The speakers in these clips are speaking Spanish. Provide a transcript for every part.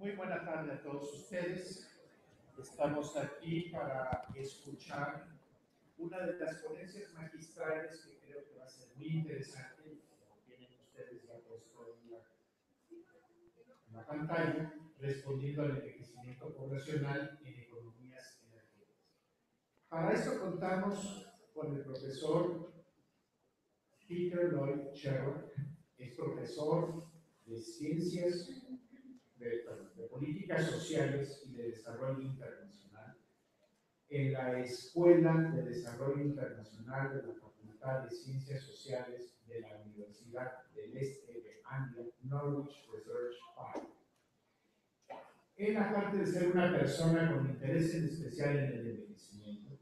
Muy buena tarde a todos ustedes. Estamos aquí para escuchar una de las ponencias magistrales que creo que va a ser muy interesante. Tienen ustedes ya puesto en la pantalla, respondiendo al envejecimiento poblacional en economías energéticas. Para eso contamos con el profesor Peter Lloyd Sherrock. Es profesor de Ciencias de Políticas Sociales y de Desarrollo Internacional en la Escuela de Desarrollo Internacional de la Facultad de Ciencias Sociales de la Universidad del Este de Anglia, Norwich Research Park. Él, aparte de ser una persona con interés en especial en el envejecimiento,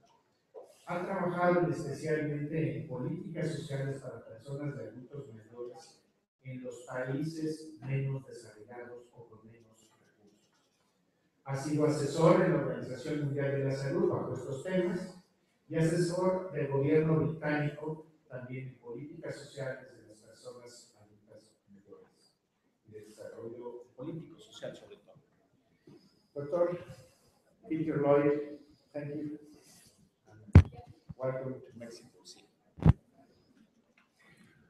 ha trabajado especialmente en políticas sociales para personas de adultos mayores en los países menos desarrollados o con menos recursos. Ha sido asesor en la Organización Mundial de la Salud bajo estos temas y asesor del gobierno británico también en políticas sociales de las personas adultas mayores y de desarrollo político social sobre todo. Doctor Peter Lloyd, thank you. Welcome to Mexico City.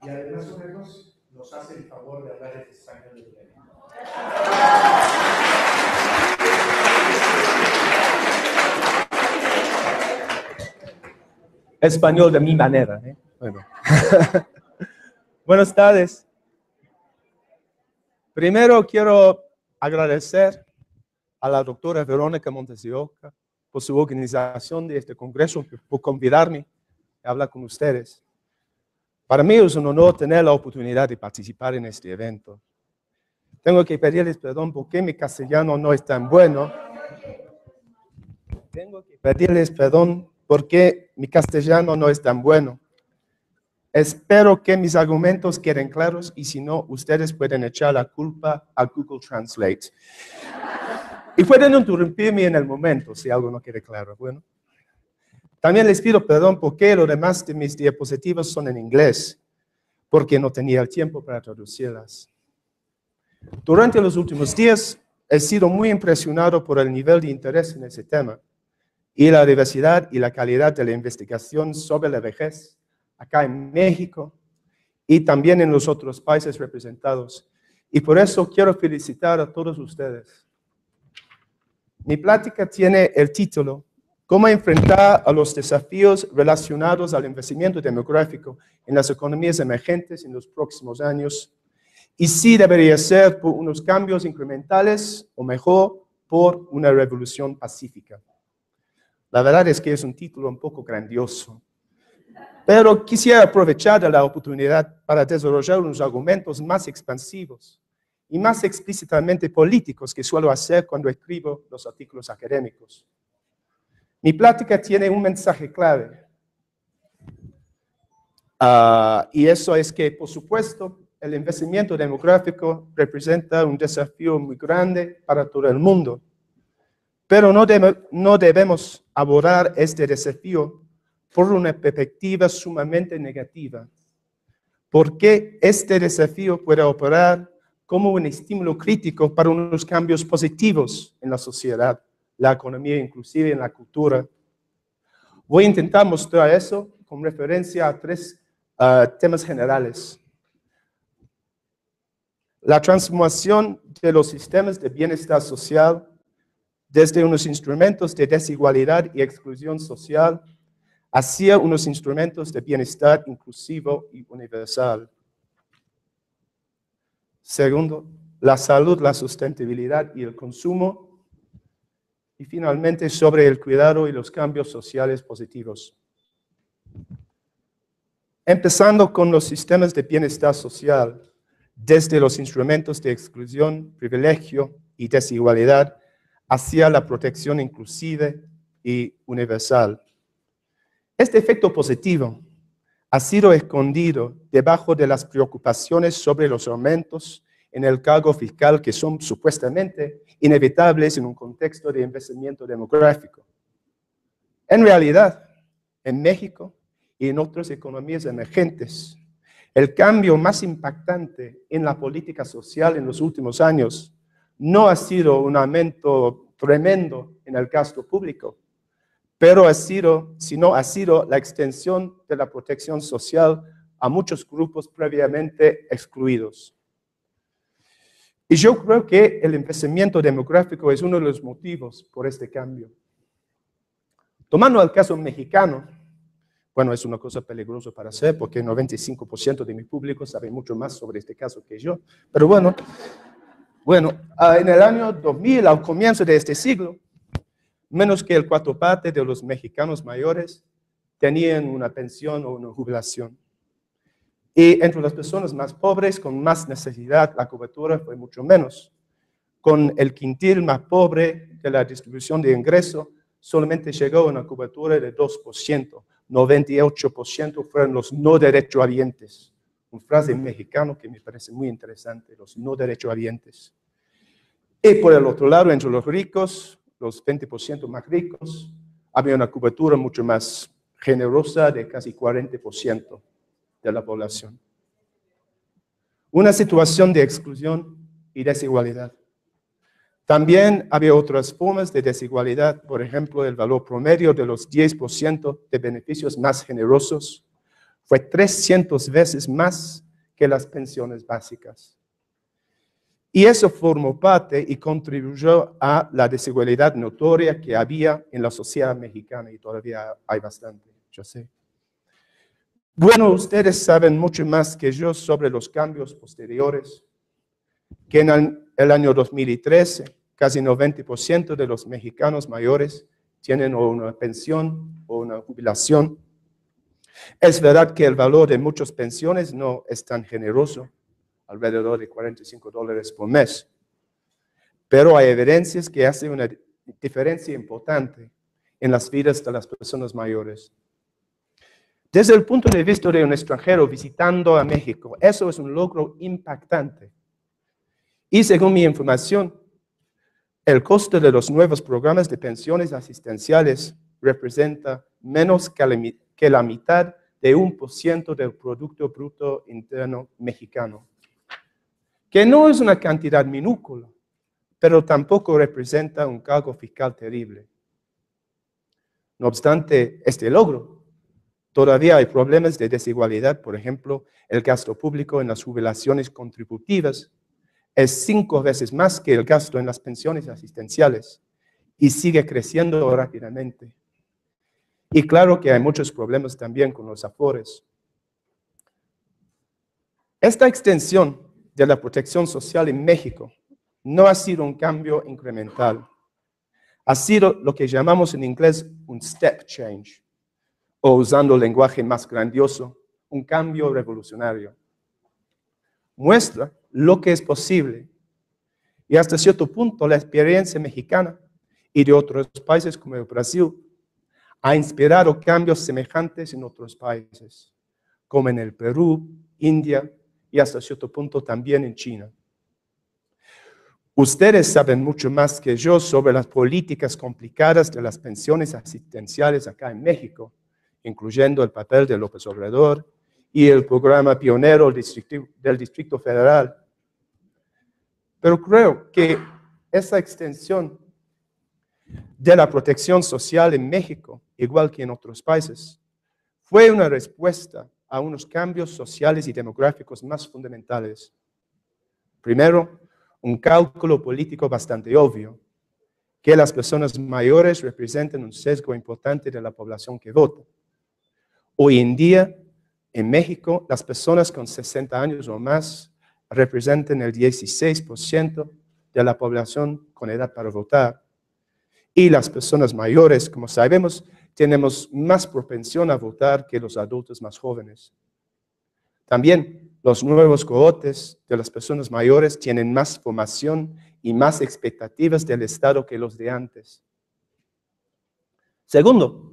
Y además una cosa, nos hace el favor de hablar en español del evento. Español de mi manera, ¿eh? Bueno. Buenas tardes. Primero quiero agradecer a la doctora Verónica Montes de Oca por su organización de este congreso, por convidarme a hablar con ustedes. Para mí es un honor tener la oportunidad de participar en este evento. Tengo que pedirles perdón porque mi castellano no es tan bueno. Espero que mis argumentos queden claros y si no, ustedes pueden echar la culpa a Google Translate. Y pueden interrumpirme en el momento si algo no quede claro. Bueno. También les pido perdón porque lo demás de mis diapositivas son en inglés, porque no tenía el tiempo para traducirlas. Durante los últimos días he sido muy impresionado por el nivel de interés en ese tema y la diversidad y la calidad de la investigación sobre la vejez acá en México y también en los otros países representados. Y por eso quiero felicitar a todos ustedes. Mi plática tiene el título ¿Cómo enfrentar a los desafíos relacionados al envejecimiento demográfico en las economías emergentes en los próximos años? Y si debería ser por unos cambios incrementales o mejor por una revolución pacífica. La verdad es que es un título un poco grandioso, pero quisiera aprovechar la oportunidad para desarrollar unos argumentos más expansivos y más explícitamente políticos que suelo hacer cuando escribo los artículos académicos. Mi plática tiene un mensaje clave, y eso es que, por supuesto, el envejecimiento demográfico representa un desafío muy grande para todo el mundo, pero no debemos abordar este desafío por una perspectiva sumamente negativa, porque este desafío puede operar como un estímulo crítico para unos cambios positivos en la sociedad, la economía, inclusive en la cultura. Voy a intentar mostrar eso con referencia a tres temas generales. La transformación de los sistemas de bienestar social desde unos instrumentos de desigualdad y exclusión social hacia unos instrumentos de bienestar inclusivo y universal. Segundo, la salud, la sustentabilidad y el consumo. Y finalmente, sobre el cuidado y los cambios sociales positivos. Empezando con los sistemas de bienestar social, desde los instrumentos de exclusión, privilegio y desigualdad, hacia la protección inclusiva y universal. Este efecto positivo ha sido escondido debajo de las preocupaciones sobre los aumentos en el cargo fiscal que son supuestamente inevitables en un contexto de envejecimiento demográfico. En realidad, en México y en otras economías emergentes, el cambio más impactante en la política social en los últimos años no ha sido un aumento tremendo en el gasto público, pero ha sido la extensión de la protección social a muchos grupos previamente excluidos. Y yo creo que el envejecimiento demográfico es uno de los motivos por este cambio. Tomando el caso mexicano, bueno, es una cosa peligrosa para hacer porque el 95% de mi público sabe mucho más sobre este caso que yo. Pero bueno, en el año 2000, al comienzo de este siglo, menos que el 4/4 de los mexicanos mayores tenían una pensión o una jubilación. Y entre las personas más pobres, con más necesidad, la cobertura fue mucho menos. Con el quintil más pobre de la distribución de ingresos, solamente llegó a una cobertura de 2%. 98% fueron los no derechohabientes. Una frase mexicana que me parece muy interesante, los no derechohabientes. Y por el otro lado, entre los ricos, los 20% más ricos, había una cobertura mucho más generosa de casi 40% de la población. Una situación de exclusión y desigualdad. También había otras formas de desigualdad, por ejemplo, el valor promedio de los 10% de beneficios más generosos fue 300 veces más que las pensiones básicas. Y eso formó parte y contribuyó a la desigualdad notoria que había en la sociedad mexicana, y todavía hay bastante, yo sé. Bueno, ustedes saben mucho más que yo sobre los cambios posteriores, que en el año 2013, casi 90% de los mexicanos mayores tienen o una pensión o una jubilación. Es verdad que el valor de muchas pensiones no es tan generoso, alrededor de $45 por mes, pero hay evidencias que hacen una diferencia importante en las vidas de las personas mayores. Desde el punto de vista de un extranjero visitando a México, eso es un logro impactante. Y según mi información, el costo de los nuevos programas de pensiones asistenciales representa menos que la mitad de 1% del Producto Bruto Interno mexicano, que no es una cantidad minúscula, pero tampoco representa un cargo fiscal terrible. No obstante este logro, todavía hay problemas de desigualdad. Por ejemplo, el gasto público en las jubilaciones contributivas es 5 veces más que el gasto en las pensiones asistenciales y sigue creciendo rápidamente. Y claro que hay muchos problemas también con los afores. Esta extensión de la protección social en México no ha sido un cambio incremental. Ha sido lo que llamamos en inglés un step change, o usando el lenguaje más grandioso, un cambio revolucionario. Muestra lo que es posible. Y hasta cierto punto la experiencia mexicana y de otros países como el Brasil ha inspirado cambios semejantes en otros países, como en el Perú, India y hasta cierto punto también en China. Ustedes saben mucho más que yo sobre las políticas complicadas de las pensiones asistenciales acá en México, incluyendo el papel de López Obrador y el programa pionero del Distrito Federal. Pero creo que esa extensión de la protección social en México, igual que en otros países, fue una respuesta a unos cambios sociales y demográficos más fundamentales. Primero, un cálculo político bastante obvio, que las personas mayores representan un sesgo importante de la población que vota. Hoy en día, en México, las personas con 60 años o más representan el 16% de la población con edad para votar. Y las personas mayores, como sabemos, tenemos más propensión a votar que los adultos más jóvenes. También los nuevos cohortes de las personas mayores tienen más formación y más expectativas del Estado que los de antes. Segundo,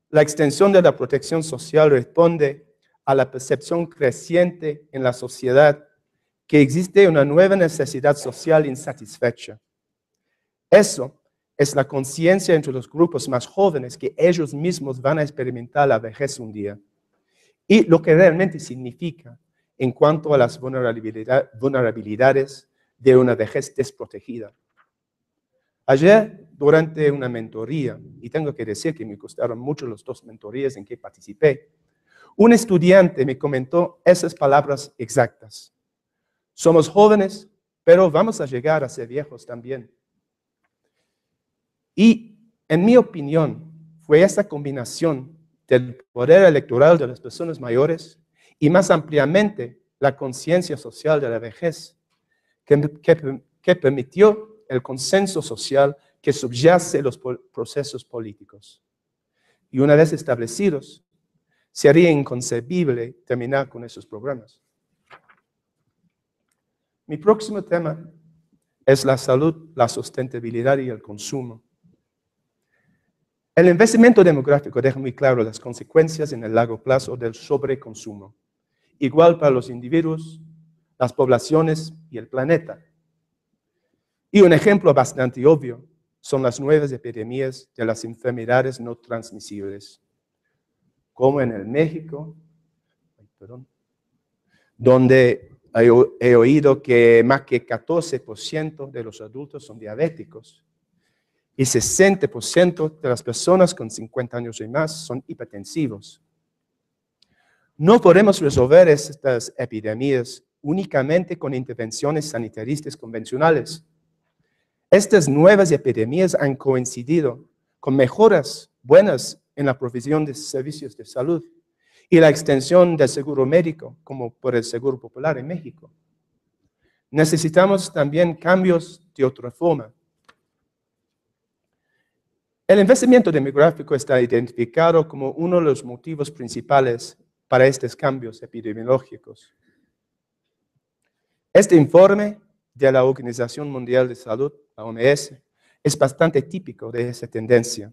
la extensión de la protección social responde a la percepción creciente en la sociedad que existe una nueva necesidad social insatisfecha. Eso es la conciencia entre los grupos más jóvenes que ellos mismos van a experimentar la vejez un día. Y lo que realmente significa en cuanto a las vulnerabilidades de una vejez desprotegida. Ayer, durante una mentoría, y tengo que decir que me gustaron mucho las dos mentorías en que participé, un estudiante me comentó esas palabras exactas. Somos jóvenes, pero vamos a llegar a ser viejos también. Y, en mi opinión, fue esta combinación del poder electoral de las personas mayores y más ampliamente la conciencia social de la vejez que permitió el consenso social que subyace los procesos políticos. Y una vez establecidos, sería inconcebible terminar con esos programas. Mi próximo tema es la salud, la sustentabilidad y el consumo. El envejecimiento demográfico deja muy claro las consecuencias en el largo plazo del sobreconsumo, igual para los individuos, las poblaciones y el planeta. Y un ejemplo bastante obvio son las nuevas epidemias de las enfermedades no transmisibles, como en el México, donde he oído que más que 14% de los adultos son diabéticos y 60% de las personas con 50 años y más son hipertensivos. No podemos resolver estas epidemias únicamente con intervenciones sanitaristas convencionales. Estas nuevas epidemias han coincidido con mejoras buenas en la provisión de servicios de salud y la extensión del seguro médico, como por el Seguro Popular en México. Necesitamos también cambios de otra forma. El envejecimiento demográfico está identificado como uno de los motivos principales para estos cambios epidemiológicos. Este informe de la Organización Mundial de Salud, la OMS, es bastante típico de esa tendencia.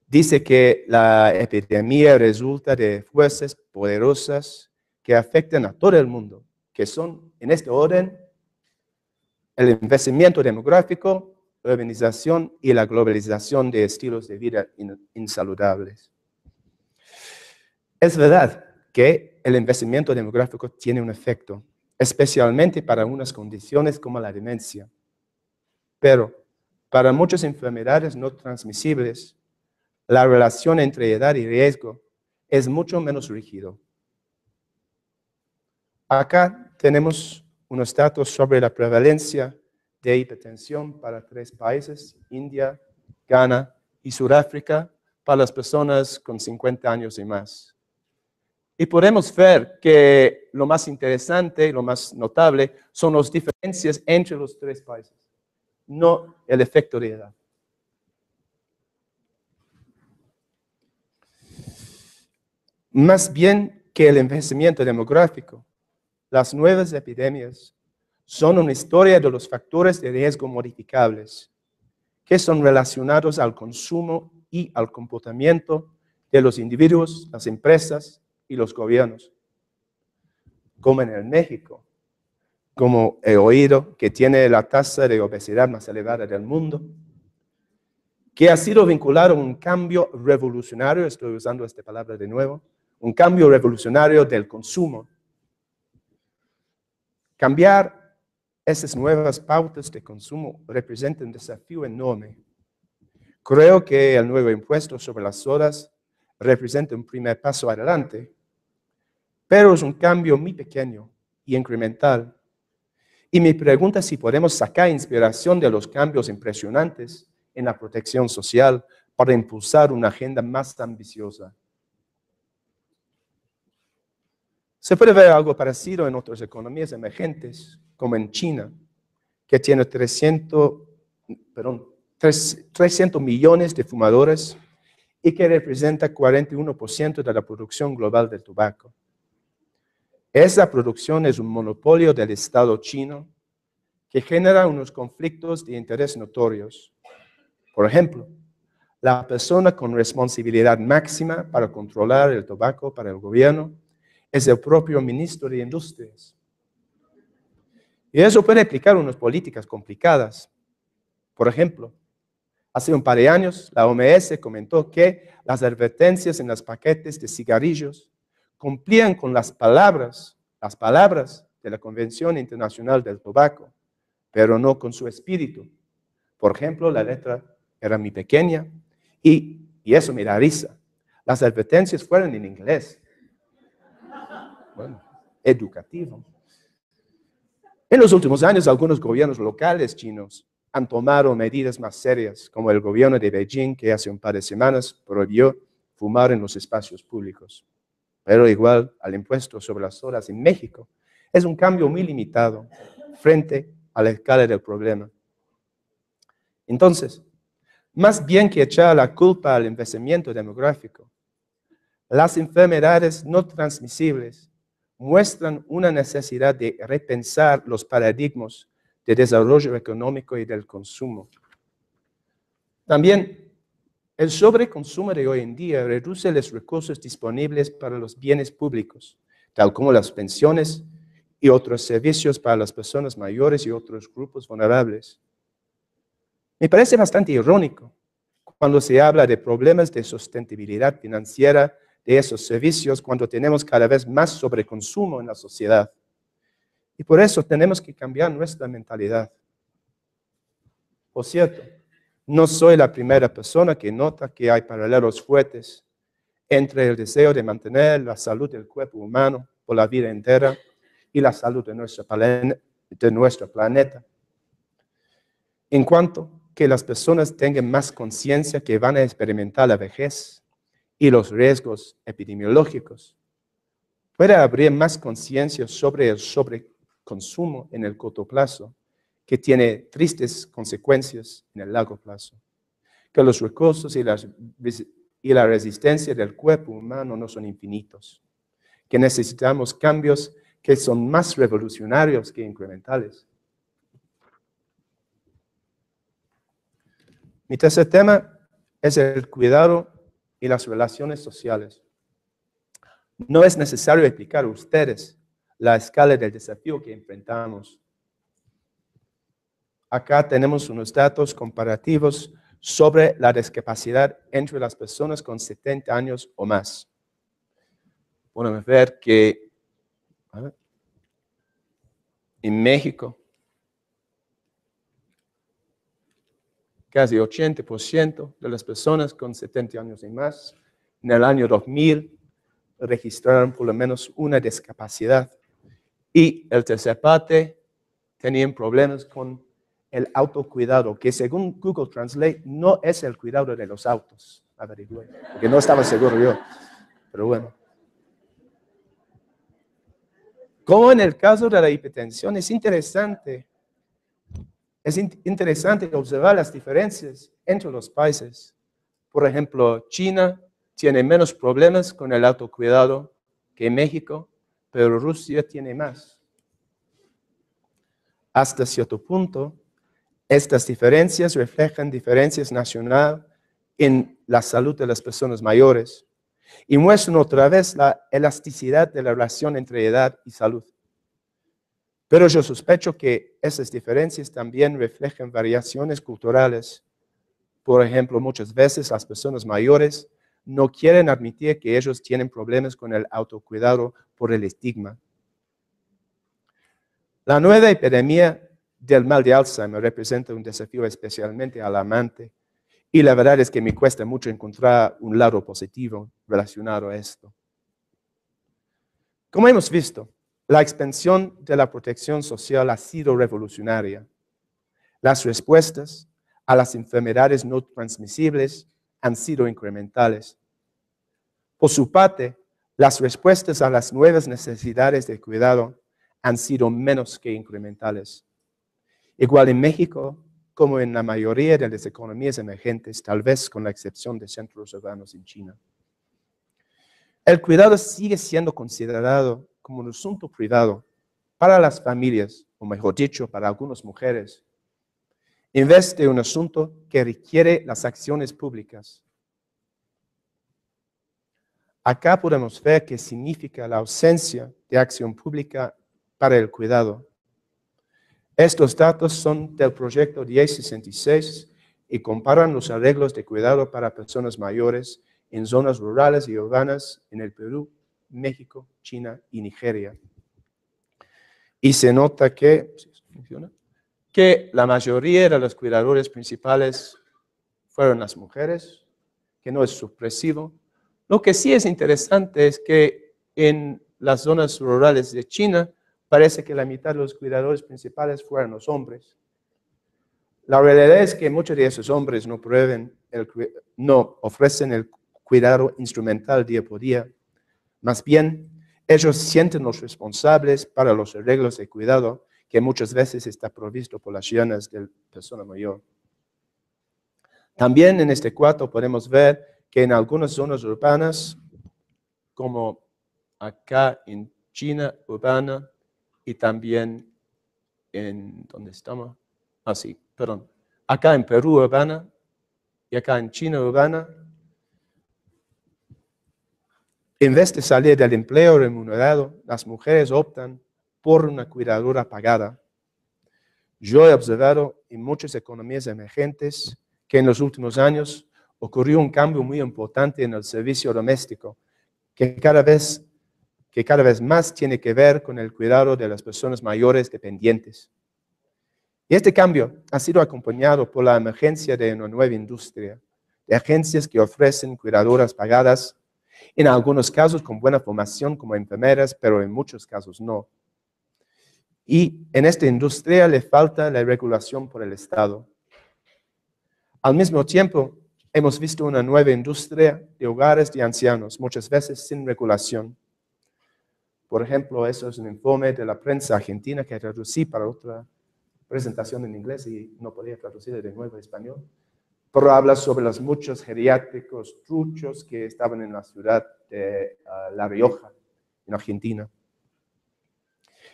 Dice que la epidemia resulta de fuerzas poderosas que afectan a todo el mundo, que son, en este orden, el envejecimiento demográfico, la urbanización y la globalización de estilos de vida insaludables. Es verdad que el envejecimiento demográfico tiene un efecto, especialmente para unas condiciones como la demencia. Pero para muchas enfermedades no transmisibles, la relación entre edad y riesgo es mucho menos rígido. Acá tenemos unos datos sobre la prevalencia de hipertensión para 3 países, India, Ghana y Sudáfrica, para las personas con 50 años y más. Y podemos ver que lo más interesante y lo más notable son las diferencias entre los 3 países, no el efecto de edad. Más bien que el envejecimiento demográfico, las nuevas epidemias son una historia de los factores de riesgo modificables que son relacionados al consumo y al comportamiento de los individuos, las empresas y los gobiernos. Como en el México, como he oído, que tiene la tasa de obesidad más elevada del mundo, que ha sido vinculado a un cambio revolucionario, estoy usando esta palabra de nuevo, un cambio revolucionario del consumo. Cambiar esas nuevas pautas de consumo representa un desafío enorme. Creo que el nuevo impuesto sobre las sodas representa un primer paso adelante, pero es un cambio muy pequeño y incremental. Y me pregunta si podemos sacar inspiración de los cambios impresionantes en la protección social para impulsar una agenda más ambiciosa. Se puede ver algo parecido en otras economías emergentes, como en China, que tiene 300 millones de fumadores y que representa 41% de la producción global del tabaco. Esa producción es un monopolio del Estado chino que genera unos conflictos de interés notorios. Por ejemplo, la persona con responsabilidad máxima para controlar el tabaco para el gobierno es el propio ministro de Industrias. Y eso puede implicar unas políticas complicadas. Por ejemplo, hace un par de años, la OMS comentó que las advertencias en los paquetes de cigarrillos cumplían con las palabras de la Convención Internacional del Tabaco, pero no con su espíritu. Por ejemplo, la letra era muy pequeña y eso me da risa. Las advertencias fueron en inglés. Bueno, educativo. En los últimos años, algunos gobiernos locales chinos han tomado medidas más serias, como el gobierno de Beijing, que hace un par de semanas prohibió fumar en los espacios públicos. Pero igual al impuesto sobre las drogas en México, es un cambio muy limitado frente a la escala del problema. Entonces, más bien que echar la culpa al envejecimiento demográfico, las enfermedades no transmisibles muestran una necesidad de repensar los paradigmas de desarrollo económico y del consumo. También, el sobreconsumo de hoy en día reduce los recursos disponibles para los bienes públicos, tal como las pensiones y otros servicios para las personas mayores y otros grupos vulnerables. Me parece bastante irónico cuando se habla de problemas de sustentabilidad financiera de esos servicios cuando tenemos cada vez más sobreconsumo en la sociedad. Y por eso tenemos que cambiar nuestra mentalidad. Por cierto, no soy la primera persona que nota que hay paralelos fuertes entre el deseo de mantener la salud del cuerpo humano por la vida entera y la salud de nuestro planeta. En cuanto que las personas tengan más conciencia que van a experimentar la vejez y los riesgos epidemiológicos, puede haber más conciencia sobre el sobreconsumo en el corto plazo, que tiene tristes consecuencias en el largo plazo, que los recursos y la resistencia del cuerpo humano no son infinitos, que necesitamos cambios que son más revolucionarios que incrementales. Mi tercer tema es el cuidado y las relaciones sociales. No es necesario explicar a ustedes la escala del desafío que enfrentamos. Acá tenemos unos datos comparativos sobre la discapacidad entre las personas con 70 años o más. Podemos ver que en México, casi 80% de las personas con 70 años y más, en el año 2000, registraron por lo menos una discapacidad. Y el tercer parte tenían problemas con el autocuidado, que según Google Translate no es el cuidado de los autos. Averigüé, porque no estaba seguro yo. Pero bueno. Como en el caso de la hipertensión, es interesante observar las diferencias entre los países. Por ejemplo, China tiene menos problemas con el autocuidado que México, pero Rusia tiene más. Hasta cierto punto, estas diferencias reflejan diferencias nacionales en la salud de las personas mayores y muestran otra vez la elasticidad de la relación entre edad y salud. Pero yo sospecho que esas diferencias también reflejan variaciones culturales. Por ejemplo, muchas veces las personas mayores no quieren admitir que ellos tienen problemas con el autocuidado por el estigma. La nueva epidemia del mal de Alzheimer representa un desafío especialmente alarmante y la verdad es que me cuesta mucho encontrar un lado positivo relacionado a esto. Como hemos visto, la expansión de la protección social ha sido revolucionaria. Las respuestas a las enfermedades no transmisibles han sido incrementales. Por su parte, las respuestas a las nuevas necesidades de cuidado han sido menos que incrementales. Igual en México, como en la mayoría de las economías emergentes, tal vez con la excepción de centros urbanos en China. El cuidado sigue siendo considerado como un asunto privado para las familias, o mejor dicho, para algunas mujeres, en vez de un asunto que requiere las acciones públicas. Acá podemos ver qué significa la ausencia de acción pública para el cuidado. Estos datos son del proyecto 1066 y comparan los arreglos de cuidado para personas mayores en zonas rurales y urbanas en el Perú, México, China y Nigeria. Y se nota que, que la mayoría de los cuidadores principales fueron las mujeres, que no es sorpresivo. Lo que sí es interesante es que en las zonas rurales de China parece que la mitad de los cuidadores principales fueron los hombres. La realidad es que muchos de esos hombres no ofrecen el cuidado instrumental día por día. Más bien, ellos sienten los responsables para los arreglos de cuidado que muchas veces está provisto por las llenas de la persona mayor. También en este cuadro podemos ver que en algunas zonas urbanas, como acá en China urbana y también en, ¿dónde estamos? Ah, sí, perdón. Acá en Perú urbana y acá en China urbana, en vez de salir del empleo remunerado, las mujeres optan por una cuidadora pagada. Yo he observado en muchas economías emergentes que en los últimos años ocurrió un cambio muy importante en el servicio doméstico, que cada vez más tiene que ver con el cuidado de las personas mayores dependientes. Y este cambio ha sido acompañado por la emergencia de una nueva industria, de agencias que ofrecen cuidadoras pagadas, en algunos casos con buena formación como enfermeras, pero en muchos casos no. Y en esta industria le falta la regulación por el Estado. Al mismo tiempo, hemos visto una nueva industria de hogares de ancianos, muchas veces sin regulación. Por ejemplo, eso es un informe de la prensa argentina que traducí para otra presentación en inglés y no podía traducir de nuevo a español. Pero habla sobre los muchos geriátricos truchos que estaban en la ciudad de La Rioja, en Argentina.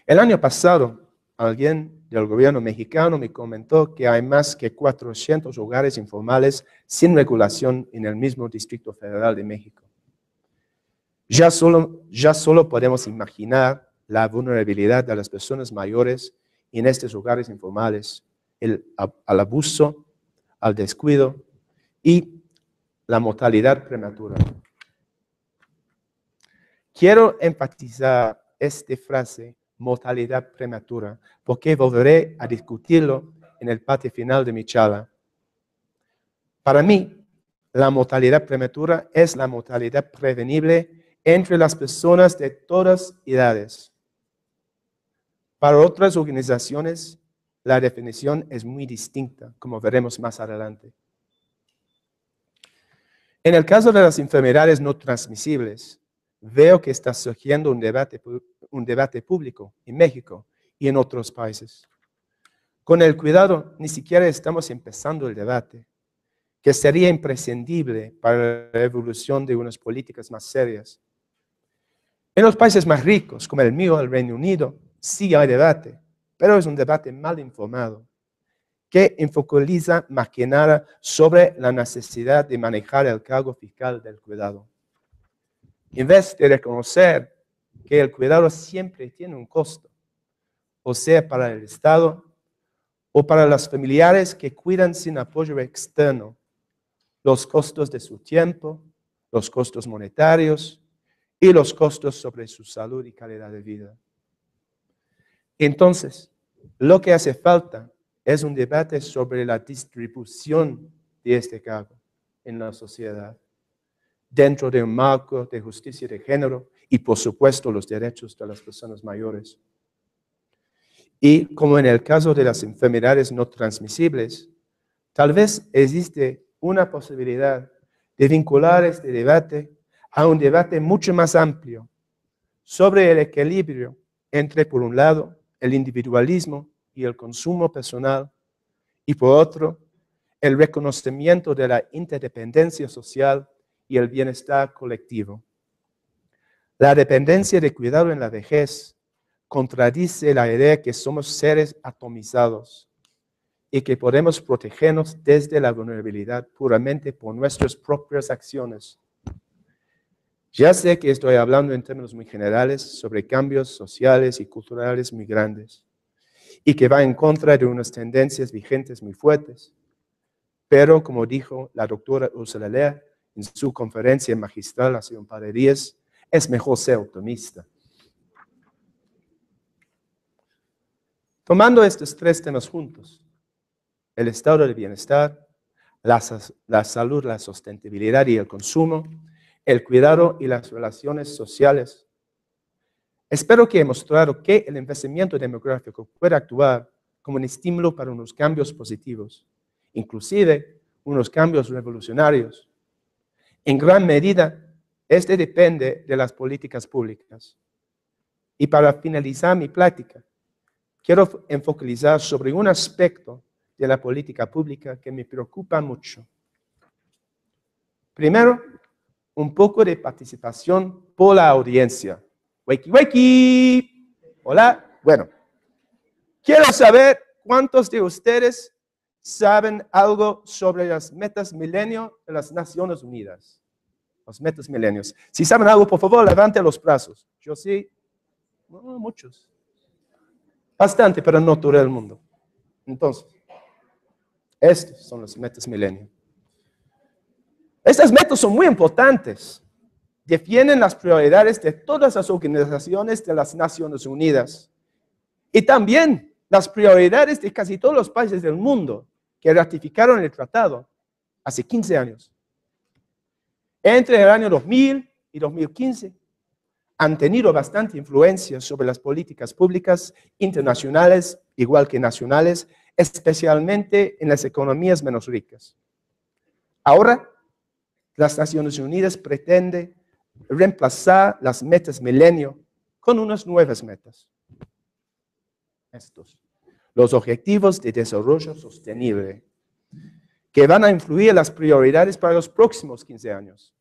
El año pasado, alguien del gobierno mexicano me comentó que hay más que 400 hogares informales sin regulación en el mismo Distrito Federal de México. Ya solo podemos imaginar la vulnerabilidad de las personas mayores en estos hogares informales, al abuso, al descuido y la mortalidad prematura. Quiero enfatizar esta frase, mortalidad prematura, porque volveré a discutirlo en el parte final de mi charla. Para mí, la mortalidad prematura es la mortalidad prevenible entre las personas de todas edades. Para otras organizaciones, la definición es muy distinta, como veremos más adelante. En el caso de las enfermedades no transmisibles, veo que está surgiendo un debate público en México y en otros países. Con el cuidado, ni siquiera estamos empezando el debate, que sería imprescindible para la evolución de unas políticas más serias. En los países más ricos, como el mío, el Reino Unido, sí hay debate, pero es un debate mal informado, que focaliza más que nada sobre la necesidad de manejar el cargo fiscal del cuidado. En vez de reconocer que el cuidado siempre tiene un costo, o sea, para el Estado o para los familiares que cuidan sin apoyo externo, los costos de su tiempo, los costos monetarios y los costos sobre su salud y calidad de vida. Entonces, lo que hace falta es un debate sobre la distribución de este cargo en la sociedad, dentro de un marco de justicia de género y, por supuesto, los derechos de las personas mayores. Y como en el caso de las enfermedades no transmisibles, tal vez existe una posibilidad de vincular este debate a un debate mucho más amplio sobre el equilibrio entre, por un lado, el individualismo y el consumo personal, y por otro, el reconocimiento de la interdependencia social y el bienestar colectivo. La dependencia de cuidado en la vejez contradice la idea que somos seres atomizados y que podemos protegernos desde la vulnerabilidad puramente por nuestras propias acciones. Ya sé que estoy hablando en términos muy generales sobre cambios sociales y culturales muy grandes y que va en contra de unas tendencias vigentes muy fuertes. Pero, como dijo la doctora Ursula Lehr en su conferencia magistral hace un par de días, es mejor ser optimista. Tomando estos tres temas juntos, el estado del bienestar, la salud, la sustentabilidad y el consumo, el cuidado y las relaciones sociales, espero que he mostrado que el envejecimiento demográfico puede actuar como un estímulo para unos cambios positivos, inclusive unos cambios revolucionarios. En gran medida, este depende de las políticas públicas. Y para finalizar mi plática, quiero enfocar sobre un aspecto de la política pública que me preocupa mucho. Primero, un poco de participación por la audiencia. Wakey, wakey. Hola. Bueno, quiero saber cuántos de ustedes saben algo sobre las metas milenio de las Naciones Unidas. Los metas milenios. Si saben algo, por favor, levanten los brazos. Yo sí. No, muchos. Bastante, pero no todo el mundo. Entonces, estos son los metas milenio. Estas metas son muy importantes. Defienden las prioridades de todas las organizaciones de las Naciones Unidas y también las prioridades de casi todos los países del mundo que ratificaron el tratado hace 15 años. Entre el año 2000 y 2015 han tenido bastante influencia sobre las políticas públicas internacionales, igual que nacionales, especialmente en las economías menos ricas. Ahora, las Naciones Unidas pretenden reemplazar las metas milenio con unas nuevas metas. Estos, los Objetivos de Desarrollo Sostenible, que van a influir en las prioridades para los próximos 15 años.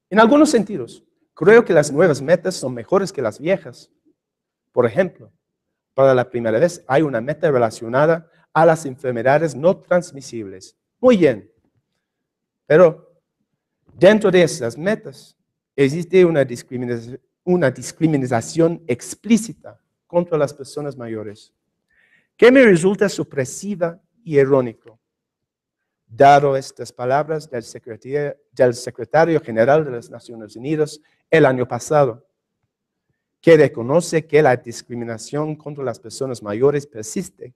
En algunos sentidos, creo que las nuevas metas son mejores que las viejas. Por ejemplo, para la primera vez hay una meta relacionada a las enfermedades no transmisibles. Muy bien. Pero dentro de esas metas existe una discriminación explícita contra las personas mayores, que me resulta sorpresiva y irónico, dado estas palabras del secretario general de las Naciones Unidas el año pasado, que reconoce que la discriminación contra las personas mayores persiste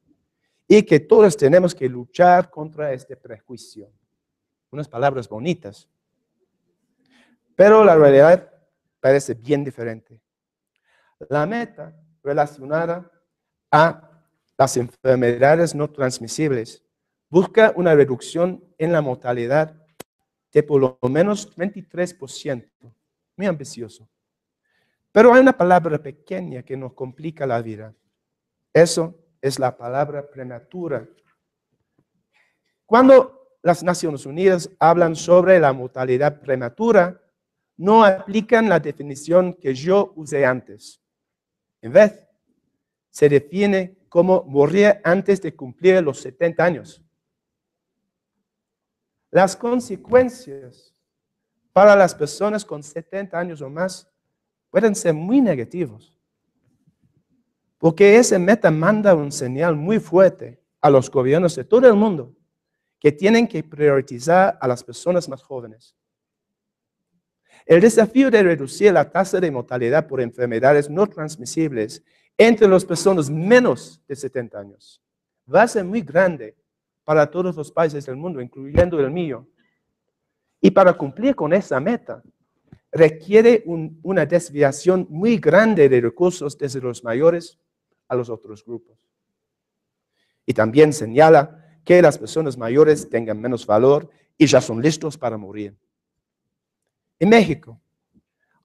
y que todos tenemos que luchar contra este prejuicio. Unas palabras bonitas, pero la realidad parece bien diferente. La meta relacionada a las enfermedades no transmisibles busca una reducción en la mortalidad de por lo menos 23%, muy ambicioso. Pero hay una palabra pequeña que nos complica la vida. Eso es la palabra prematura. Cuando las Naciones Unidas hablan sobre la mortalidad prematura, no aplican la definición que yo usé antes. En vez, se define como morir antes de cumplir los 70 años. Las consecuencias para las personas con 70 años o más pueden ser muy negativos, porque esa meta manda un señal muy fuerte a los gobiernos de todo el mundo que tienen que priorizar a las personas más jóvenes. El desafío de reducir la tasa de mortalidad por enfermedades no transmisibles entre las personas menos de 70 años va a ser muy grande para todos los países del mundo, incluyendo el mío. Y para cumplir con esa meta, requiere una desviación muy grande de recursos desde los mayores a los otros grupos. Y también señala que las personas mayores tengan menos valor y ya son listos para morir. En México,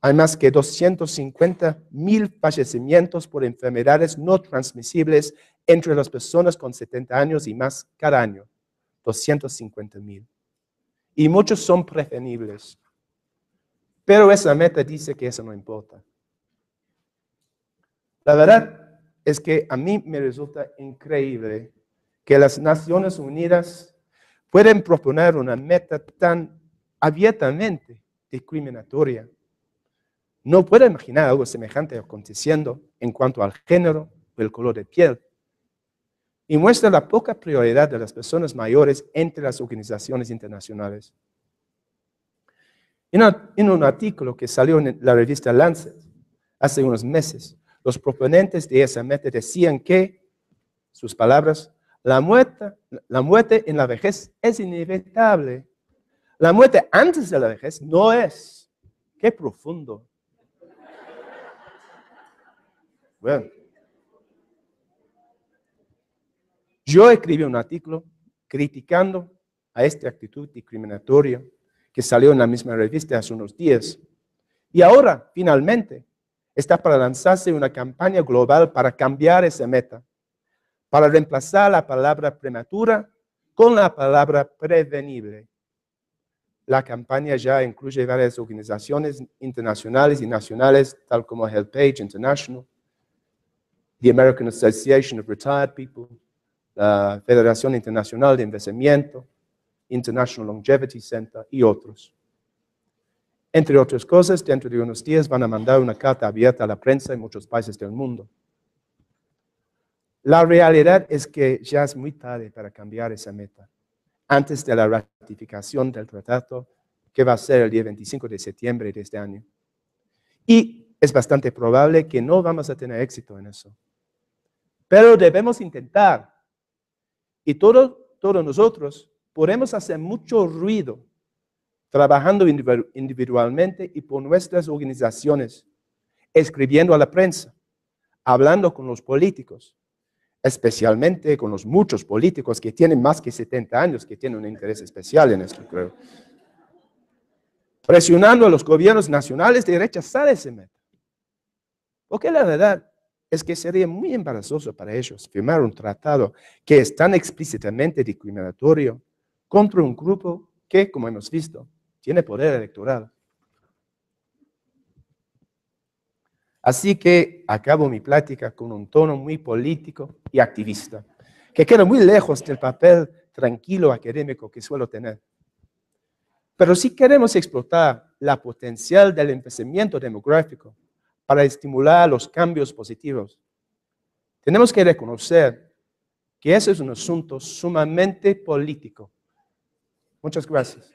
hay más que 250,000 fallecimientos por enfermedades no transmisibles entre las personas con 70 años y más cada año. 250,000. Y muchos son prevenibles. Pero esa meta dice que eso no importa. La verdad es que a mí me resulta increíble que las Naciones Unidas pueden proponer una meta tan abiertamente discriminatoria. No puedo imaginar algo semejante aconteciendo en cuanto al género o el color de piel. Y muestra la poca prioridad de las personas mayores entre las organizaciones internacionales. En un artículo que salió en la revista Lancet hace unos meses, Los proponentes de esa meta decían que, sus palabras, la muerte en la vejez es inevitable. La muerte antes de la vejez no es. Qué profundo. Bueno, yo escribí un artículo criticando a esta actitud discriminatoria que salió en la misma revista hace unos días. Y ahora, finalmente, está para lanzarse una campaña global para cambiar esa meta, para reemplazar la palabra prematura con la palabra prevenible. La campaña ya incluye varias organizaciones internacionales y nacionales, tal como HealthPage International, the American Association of Retired People, la Federación Internacional de Envejecimiento, International Longevity Center y otros. Entre otras cosas, dentro de unos días van a mandar una carta abierta a la prensa en muchos países del mundo. La realidad es que ya es muy tarde para cambiar esa meta, antes de la ratificación del tratado, que va a ser el día 25 de septiembre de este año. Y es bastante probable que no vamos a tener éxito en eso. Pero debemos intentar. Y todos nosotros podemos hacer mucho ruido trabajando individualmente y por nuestras organizaciones, escribiendo a la prensa, hablando con los políticos, especialmente con los muchos políticos que tienen más que 70 años, que tienen un interés especial en esto, creo. Presionando a los gobiernos nacionales de rechazar ese meta. Porque la verdad es que sería muy embarazoso para ellos firmar un tratado que es tan explícitamente discriminatorio contra un grupo que, como hemos visto, tiene poder electoral. Así que acabo mi plática con un tono muy político y activista, que queda muy lejos del papel tranquilo académico que suelo tener. Pero si queremos explotar la potencial del envejecimiento demográfico para estimular los cambios positivos, tenemos que reconocer que ese es un asunto sumamente político. Muchas gracias.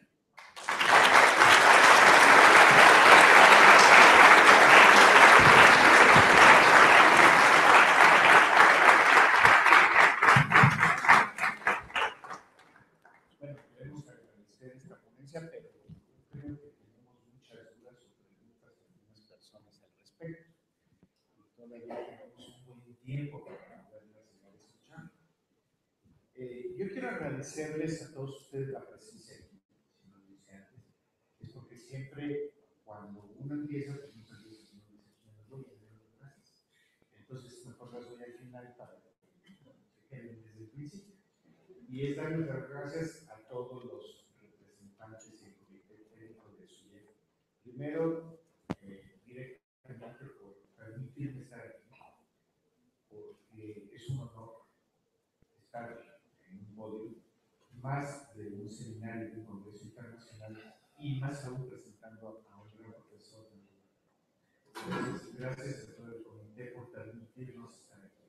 Bueno, queremos agradecer esta ponencia, pero creo que tenemos muchas dudas o preguntas de algunas personas al respecto. Y todavía tenemos un buen tiempo para poderlas seguir escuchando. Yo quiero agradecerles a todos ustedes la presencia aquí, como lo dije antes, es porque siempre cuando uno empieza, pues muchas veces uno dice, no voy a dar gracias. Entonces mejor las voy al final para que se queden desde el principio. Y es darles las gracias a todos los representantes y el comité técnico de SUYEP. Primero, directamente por permitirme estar aquí, porque es un honor estar en un podio, más de un seminario de un congreso internacional y más aún presentando a un gran profesor. Entonces, gracias a todo el comité por permitirnos estar aquí.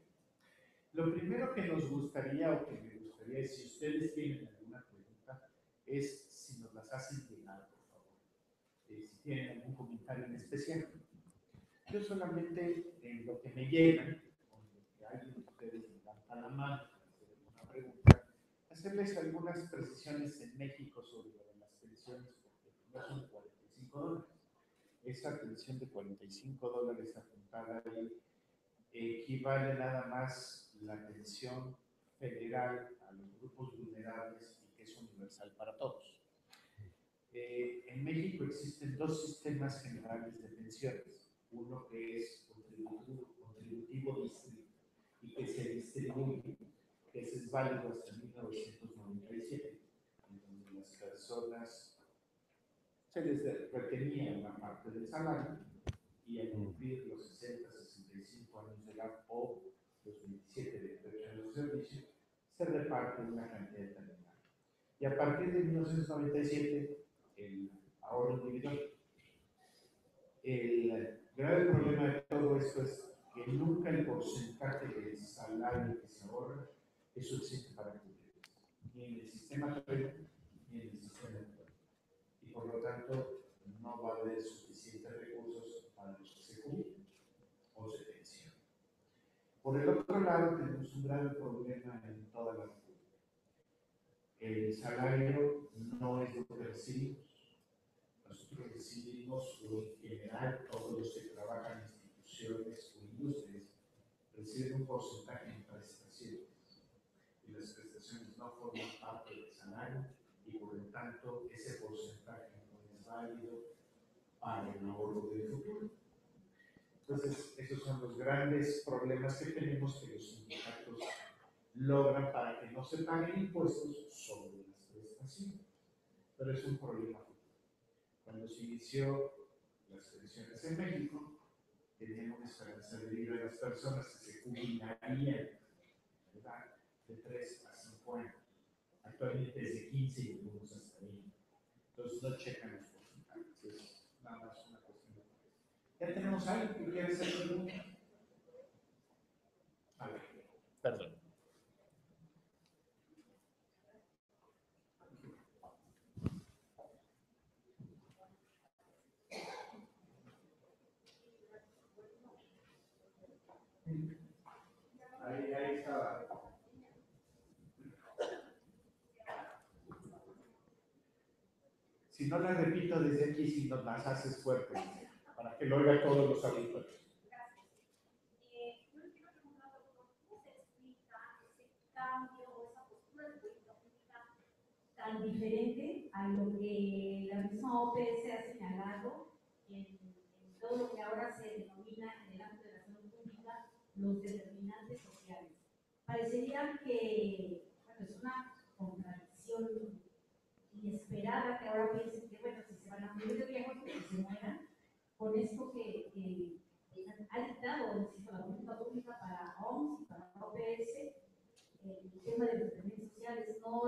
Lo primero que nos gustaría o que me gustaría es, si ustedes tienen alguna pregunta, es si nos las hacen llegar, por favor. Si tienen algún comentario en especial. Yo solamente en lo que me llegan, con lo que alguien de ustedes levanta la mano para hacer alguna pregunta, hacerles algunas precisiones en México sobre las pensiones, porque no son $45. Esa pensión de $45 apuntada ahí equivale nada más la pensión federal a los grupos vulnerables y que es universal para todos. En México existen dos sistemas generales de pensiones. Uno que es contributivo distrito y que se distribuye, que ese es válido hasta 1997, en donde las personas se les retenía una parte del salario y al cumplir los 60, 65 años de edad o los 27 de derecho de servicio, se reparte una cantidad determinada. Y a partir de 1997, el ahorro individual. El grave problema de todo esto es que nunca el porcentaje del salario que se ahorra es suficiente para cubrir, ni en el sistema previo ni en el sistema actual. Y por lo tanto, no va a haber suficientes recursos para los que se jubilen o se pensionen. Por el otro lado, tenemos un grave problema en toda la República. El salario no es lo que recibimos. Nosotros recibimos, o en general, todos los que trabajan en instituciones o industrias, reciben un porcentaje en prestaciones. Y las prestaciones no forman parte del salario y, por lo tanto, ese porcentaje no es válido para el ahorro del futuro. Entonces, esos son los grandes problemas que tenemos que los sindicatos logran para que no se paguen impuestos sobre las prestaciones. Pero es un problema. Cuando se inició las pensiones en México, teníamos esperanza de vida de las personas que se jubilarían, ¿verdad?, de 3 a 5 años. Actualmente es de 15 y algunos hasta 20. Entonces no checan los porcentajes. Es nada más una cuestión de precio. ¿Ya tenemos algo que quiere hacer pregunta? A ver, perdón. Ahí estaba. Si no la repito desde aquí, si no las haces fuerte, para que lo oigan todos los auditores. Tan diferente a lo que la misma OPS ha señalado en todo lo que ahora se denomina en el ámbito de la salud pública los determinantes sociales. Parecería que es una contradicción inesperada que ahora piensen que, bueno, si se van a morir de viejos, pues que se mueran, con esto que ha dictado, insisto, la política pública para OMS y para OPS. El tema de los determinantes sociales no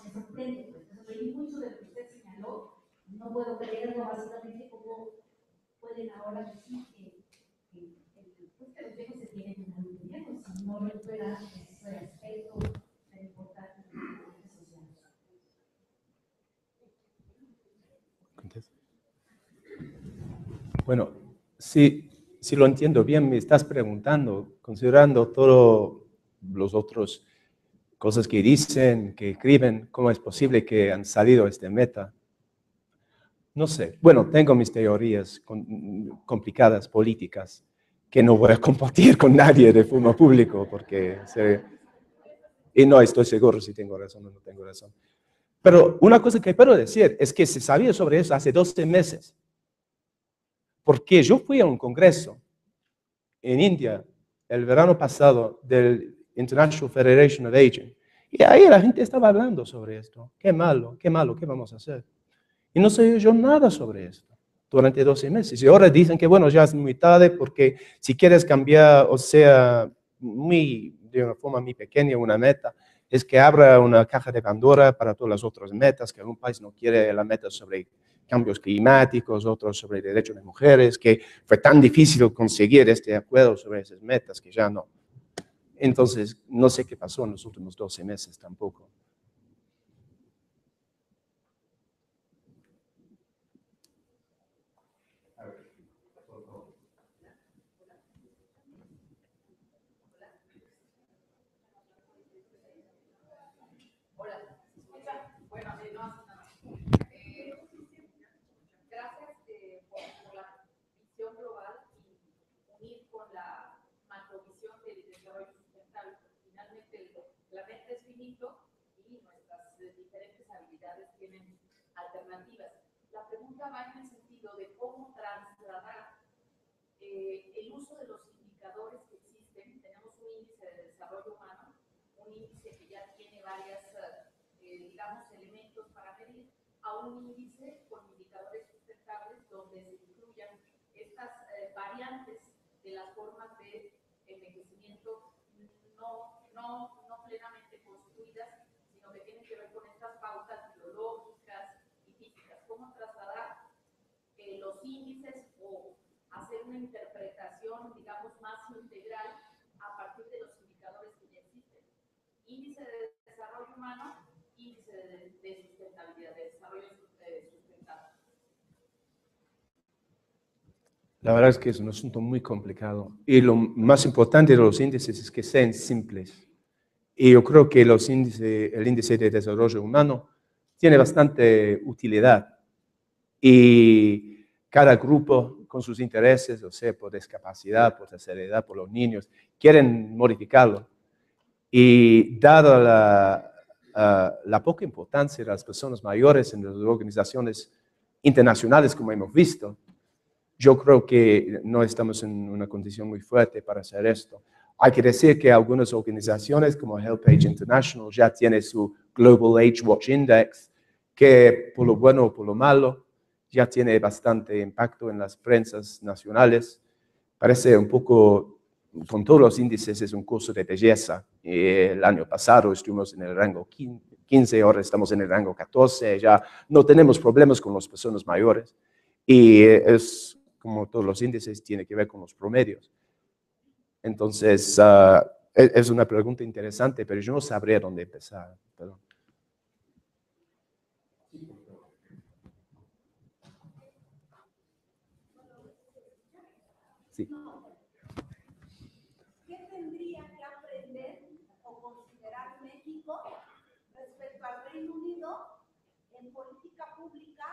me sorprende, pues me sorprendí mucho de lo que usted señaló. No puedo creerlo, básicamente, cómo pueden ahora decir que los viejos se tienen en algún tiempo si no recuperan ese aspecto tan importante de los determinantes sociales. Bueno, si lo entiendo bien, me estás preguntando, considerando todos los otros cosas que dicen, que escriben, ¿cómo es posible que han salido de esta meta? No sé. Bueno, tengo mis teorías complicadas, políticas, que no voy a compartir con nadie de forma pública, porque y no estoy seguro si tengo razón o no tengo razón. Pero una cosa que puedo decir es que se sabía sobre eso hace 12 meses. Porque yo fui a un congreso en India el verano pasado del International Federation of Aging. Y ahí la gente estaba hablando sobre esto. Qué malo, ¿qué vamos a hacer? Y no se oyó nada sobre esto durante 12 meses. Y ahora dicen que, bueno, ya es muy tarde porque si quieres cambiar, o sea, de una forma muy pequeña, una meta, es que abra una caja de Pandora para todas las otras metas, que algún país no quiere la meta sobre cambios climáticos, otros sobre derechos de mujeres, que fue tan difícil conseguir este acuerdo sobre esas metas que ya no. Entonces, no sé qué pasó en los últimos 12 meses tampoco. La pregunta va en el sentido de cómo trasladar el uso de los indicadores que existen. Tenemos un índice de desarrollo humano, un índice que ya tiene varias, digamos, elementos para medir, a un índice con indicadores sustentables donde se incluyan estas variantes de las formas de envejecimiento no plenamente construidas, sino que tienen que ver con estas pautas biológicas y físicas. ¿Cómo trasladar los índices o hacer una interpretación, digamos, más integral a partir de los indicadores que ya existen? Índice de desarrollo humano, índice de sustentabilidad, de desarrollo sustentable. La verdad es que es un asunto muy complicado. Y lo más importante de los índices es que sean simples. Y yo creo que el índice de desarrollo humano tiene bastante utilidad. Y cada grupo con sus intereses, o sea, por discapacidad, por tercera edad, por los niños, quieren modificarlo. Y dada la poca importancia de las personas mayores en las organizaciones internacionales, como hemos visto, yo creo que no estamos en una condición muy fuerte para hacer esto. Hay que decir que algunas organizaciones como HelpAge International ya tienen su Global Age Watch Index, que por lo bueno o por lo malo ya tiene bastante impacto en las prensas nacionales. Parece un poco, con todos los índices, es un curso de belleza. El año pasado estuvimos en el rango 15, ahora estamos en el rango 14, ya no tenemos problemas con las personas mayores. Y es como todos los índices, tiene que ver con los promedios. Entonces, es una pregunta interesante, pero yo no sabría dónde empezar. Perdón. Sí. ¿Qué tendría que aprender o considerar México respecto al Reino Unido en política pública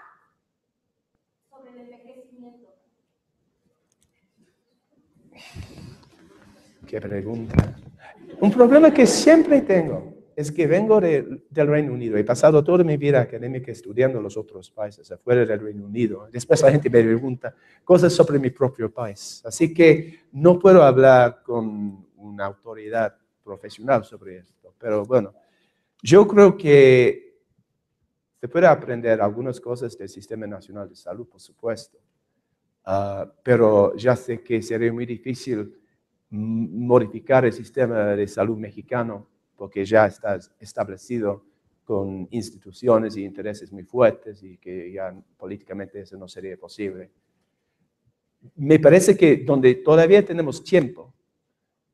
sobre el envejecimiento? Qué pregunta. Un problema que siempre tengo es que vengo del Reino Unido. He pasado toda mi vida académica estudiando los otros países afuera del Reino Unido. Después la gente me pregunta cosas sobre mi propio país. Así que no puedo hablar con una autoridad profesional sobre esto. Pero bueno, yo creo que se puede aprender algunas cosas del Sistema Nacional de Salud, por supuesto. Pero ya sé que sería muy difícil modificar el sistema de salud mexicano porque ya está establecido con instituciones y intereses muy fuertes y que ya políticamente eso no sería posible. Me parece que donde todavía tenemos tiempo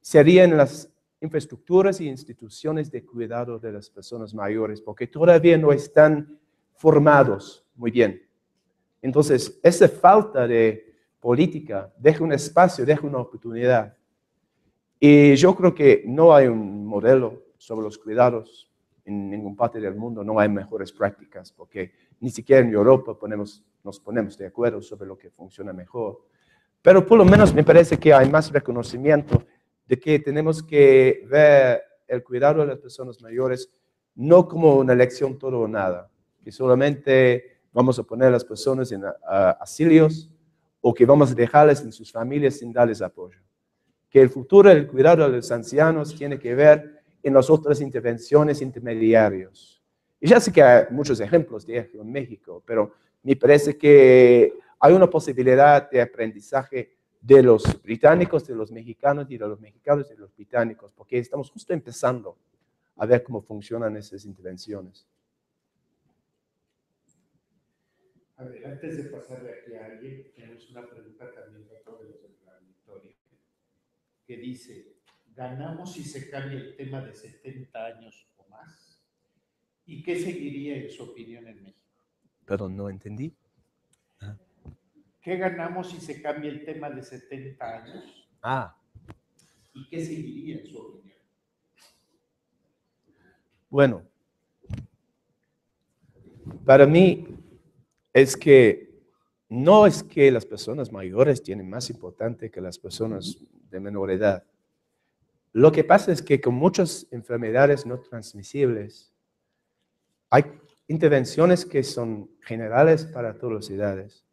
sería en las infraestructuras y instituciones de cuidado de las personas mayores porque todavía no están formados muy bien. Entonces, esa falta de política deja un espacio, deja una oportunidad. Y yo creo que no hay un modelo sobre los cuidados en ninguna parte del mundo, no hay mejores prácticas, porque ni siquiera en Europa nos ponemos de acuerdo sobre lo que funciona mejor. Pero por lo menos me parece que hay más reconocimiento de que tenemos que ver el cuidado de las personas mayores no como una elección todo o nada, que solamente vamos a poner a las personas en asilios o que vamos a dejarlas en sus familias sin darles apoyo. Que el futuro del cuidado de los ancianos tiene que ver en las otras intervenciones intermediarias. Y ya sé que hay muchos ejemplos de esto en México, pero me parece que hay una posibilidad de aprendizaje de los británicos, de los mexicanos y de los mexicanos y de los británicos, porque estamos justo empezando a ver cómo funcionan esas intervenciones. A ver, antes de pasarle aquí a alguien, tenemos una pregunta también de todos los del auditorio, que dice, ¿ganamos si se cambia el tema de 70 años o más? ¿Y qué seguiría en su opinión en México? Perdón, no entendí. ¿Qué ganamos si se cambia el tema de 70 años? ¿Y qué seguiría en su opinión? Bueno, para mí es que no es que las personas mayores tienen más importante que las personas de menor edad. Lo que pasa es que con muchas enfermedades no transmisibles, hay intervenciones que son generales para todas las edades.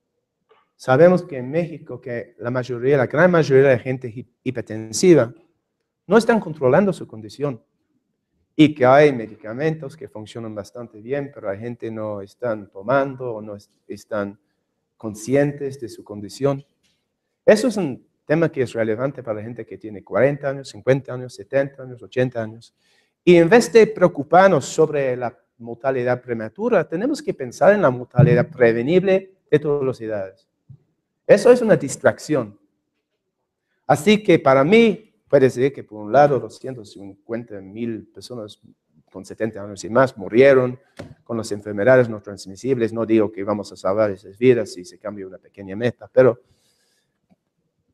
Sabemos que en México que la gran mayoría de gente hipertensiva no están controlando su condición y que hay medicamentos que funcionan bastante bien, pero hay gente que no están tomando o no están conscientes de su condición. Eso es un tema que es relevante para la gente que tiene 40 años, 50 años, 70 años, 80 años. Y en vez de preocuparnos sobre la mortalidad prematura, tenemos que pensar en la mortalidad prevenible de todas las edades. Eso es una distracción. Así que para mí, puede ser que por un lado 250,000 personas con 70 años y más murieron con las enfermedades no transmisibles. No digo que vamos a salvar esas vidas si se cambia una pequeña meta, pero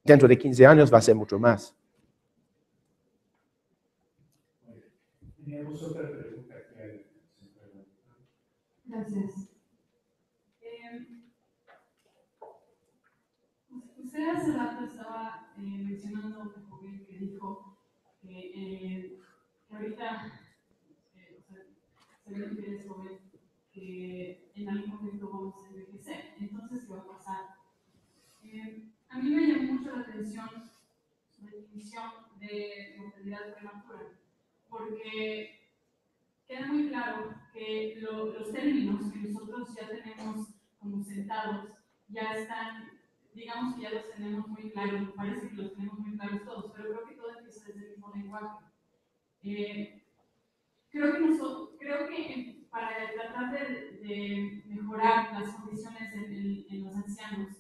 dentro de 15 años va a ser mucho más. Teníamos otra pregunta que Gracias. Usted hace rato estaba mencionando a un joven que dijo que ahorita o sea, se ve que eres joven, que en algún momento vamos a envejecer. Entonces, ¿qué va a pasar? A mí me llamó mucho la atención la definición de mortalidad prematura, porque queda muy claro que los términos que nosotros ya tenemos como sentados ya están, digamos que ya los tenemos muy claros, parece que los tenemos muy claros todos, pero creo que todo empieza desde el mismo lenguaje. Creo que para tratar de mejorar las condiciones en los ancianos,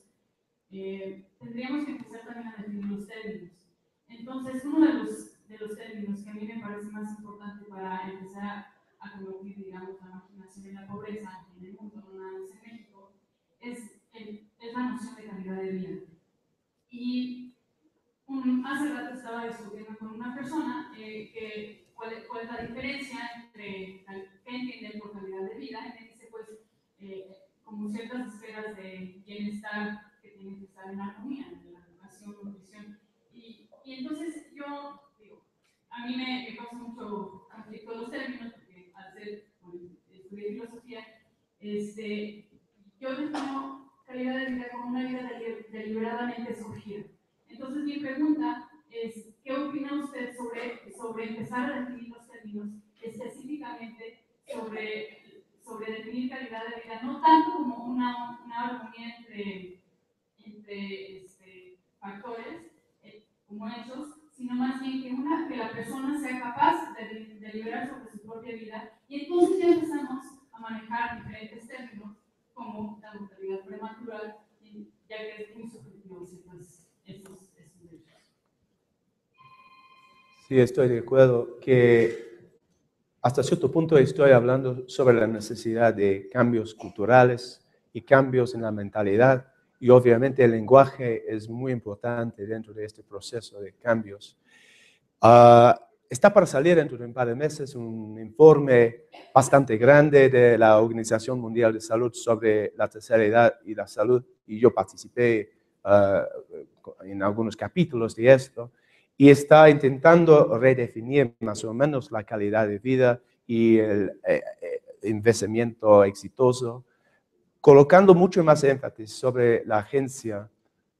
tendríamos que empezar también a definir los términos. Entonces, uno de los términos que a mí me parece más importante para empezar a convertir, digamos, la marginación en la pobreza en el mundo, no nada más en México, es la noción de calidad de vida. Y hace rato estaba discutiendo con una persona cuál es la diferencia entre qué entienden por calidad de vida, y me dice, pues, como ciertas esferas de bienestar que tienen que estar en armonía, en la educación, nutrición. Y entonces yo digo, a mí me causa mucho conflicto los términos, porque al estudiar filosofía, yo defino calidad de vida como una vida deliberadamente escogida. Entonces mi pregunta es, ¿qué opina usted sobre empezar a definir los términos específicamente sobre definir calidad de vida, no tanto como una armonía entre factores como esos, sino más bien que la persona sea capaz de deliberar sobre su propia vida, y entonces ya empezamos a manejar diferentes términos como la mortalidad prematura, ya que es muy subjetivo estos derechos. Sí, estoy de acuerdo que hasta cierto punto estoy hablando sobre la necesidad de cambios culturales y cambios en la mentalidad, y obviamente el lenguaje es muy importante dentro de este proceso de cambios. Está para salir dentro de un par de meses un informe bastante grande de la Organización Mundial de Salud sobre la tercera edad y la salud, y yo participé en algunos capítulos de esto, y está intentando redefinir más o menos la calidad de vida y el envejecimiento exitoso, colocando mucho más énfasis sobre la agencia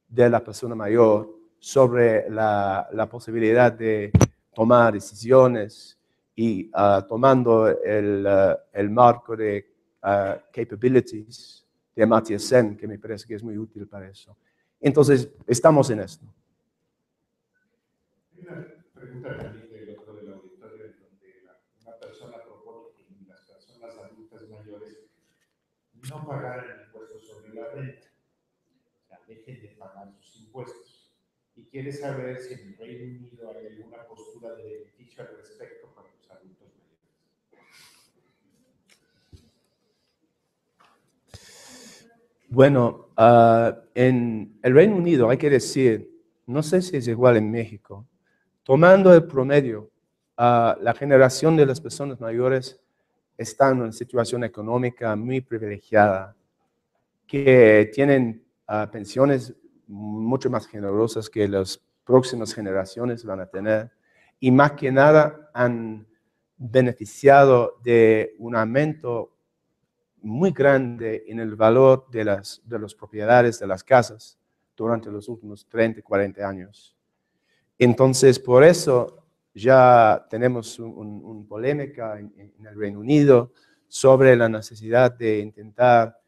de la persona mayor, sobre la posibilidad de tomar decisiones y tomando el marco de capabilities de Amartya Sen, que me parece que es muy útil para eso. Entonces, estamos en esto. Hay una pregunta también del otro del auditorio, en donde una persona propone que las personas adultas mayores no pagaran impuestos sobre la renta, o sea, dejen de pagar sus impuestos. Y quiere saber si en el Reino Unido hay alguna postura de beneficio al respecto para los adultos mayores. Bueno, en el Reino Unido hay que decir, no sé si es igual en México, tomando el promedio, la generación de las personas mayores está en una situación económica muy privilegiada, que tienen pensiones mucho más generosas que las próximas generaciones van a tener, y más que nada han beneficiado de un aumento muy grande en el valor de las propiedades de las casas durante los últimos 30, 40 años. Entonces, por eso ya tenemos una polémica en el Reino Unido sobre la necesidad de intentar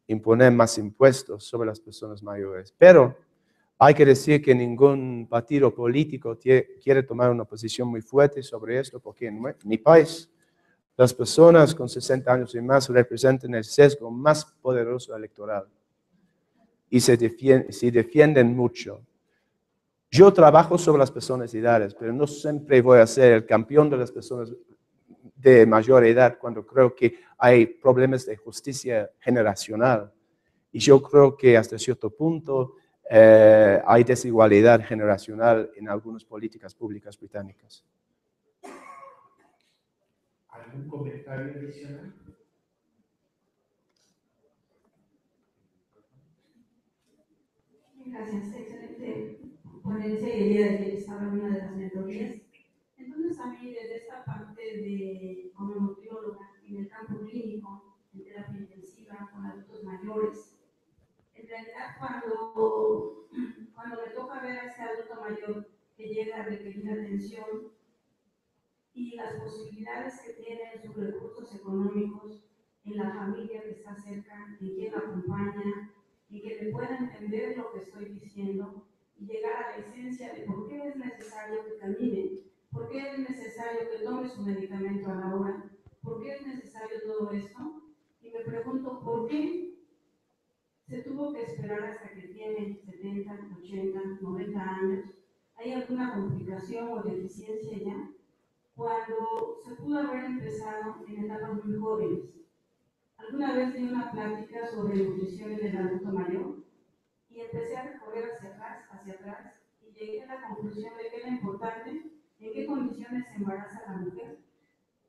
imponer más impuestos sobre las personas mayores. Pero hay que decir que ningún partido político quiere tomar una posición muy fuerte sobre esto, porque en mi país las personas con 60 años y más representan el sesgo más poderoso electoral y se defienden mucho. Yo trabajo sobre las personas de edades, pero no siempre voy a ser el campeón de las personas de mayor edad cuando creo que hay problemas de justicia generacional. Y yo creo que hasta cierto punto hay desigualdad generacional en algunas políticas públicas británicas. ¿Algún comentario adicional? Gracias, excelente ponencia y el día de ayer estaba en una de las mentorías. Entonces a mí desde esta parte de como nutrióloga en el campo clínico, en terapia intensiva con adultos mayores, en realidad cuando me toca ver a ese adulto mayor que llega a requerir atención y las posibilidades que tiene en sus recursos económicos, en la familia que está cerca, en quien lo acompaña, y que me pueda entender lo que estoy diciendo y llegar a la esencia de por qué es necesario que camine, por qué es necesario que tome su medicamento a la hora, por qué es necesario todo esto. Y me pregunto por qué se tuvo que esperar hasta que tiene 70, 80, 90 años. ¿Hay alguna complicación o deficiencia ya? Cuando se pudo haber empezado en etapas muy jóvenes. Alguna vez di una plática sobre nutrición en el adulto mayor y empecé a recorrer hacia atrás, y llegué a la conclusión de que era importante en qué condiciones se embaraza la mujer,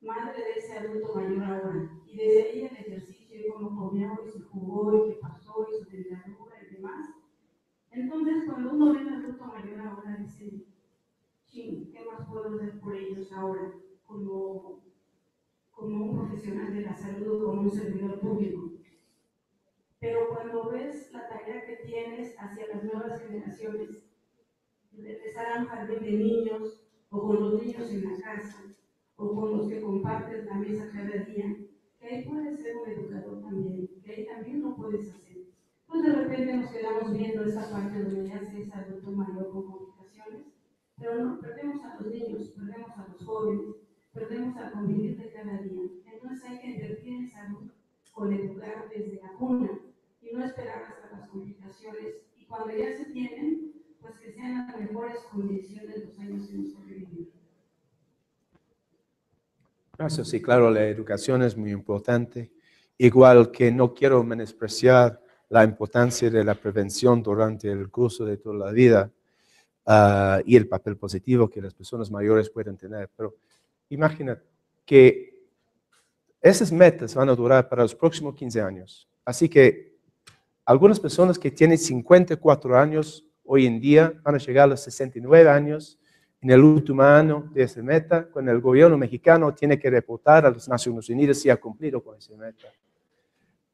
madre de ese adulto mayor ahora, y desde ahí el ejercicio y cómo comió y se jugó y qué pasó y su temperatura y demás. Entonces cuando uno ve al adulto mayor ahora dice, sí, ¿qué más puedo hacer por ellos ahora como un profesional de la salud o como un servidor público? Pero cuando ves la tarea que tienes hacia las nuevas generaciones, de empezar a un jardín de niños, o con los niños en la casa, o con los que compartes la mesa cada día, que ahí puedes ser un educador también, que ahí también lo puedes hacer. Pues de repente nos quedamos viendo esa parte donde ya se es adulto mayor con complicaciones, pero no, perdemos a los niños, perdemos a los jóvenes, perdemos al convivir de cada día. Entonces hay que invertir en salud con educar desde la cuna y no esperar hasta las complicaciones, y cuando ya se tienen, pues que sean las mejores condiciones los años que nos toque vivir. Gracias, sí, claro, la educación es muy importante. Igual que no quiero menospreciar la importancia de la prevención durante el curso de toda la vida y el papel positivo que las personas mayores pueden tener. Pero imagina que esas metas van a durar para los próximos 15 años. Así que algunas personas que tienen 54 años hoy en día van a llegar a los 69 años en el último año de esa meta, cuando el gobierno mexicano tiene que reportar a las Naciones Unidas si ha cumplido con esa meta.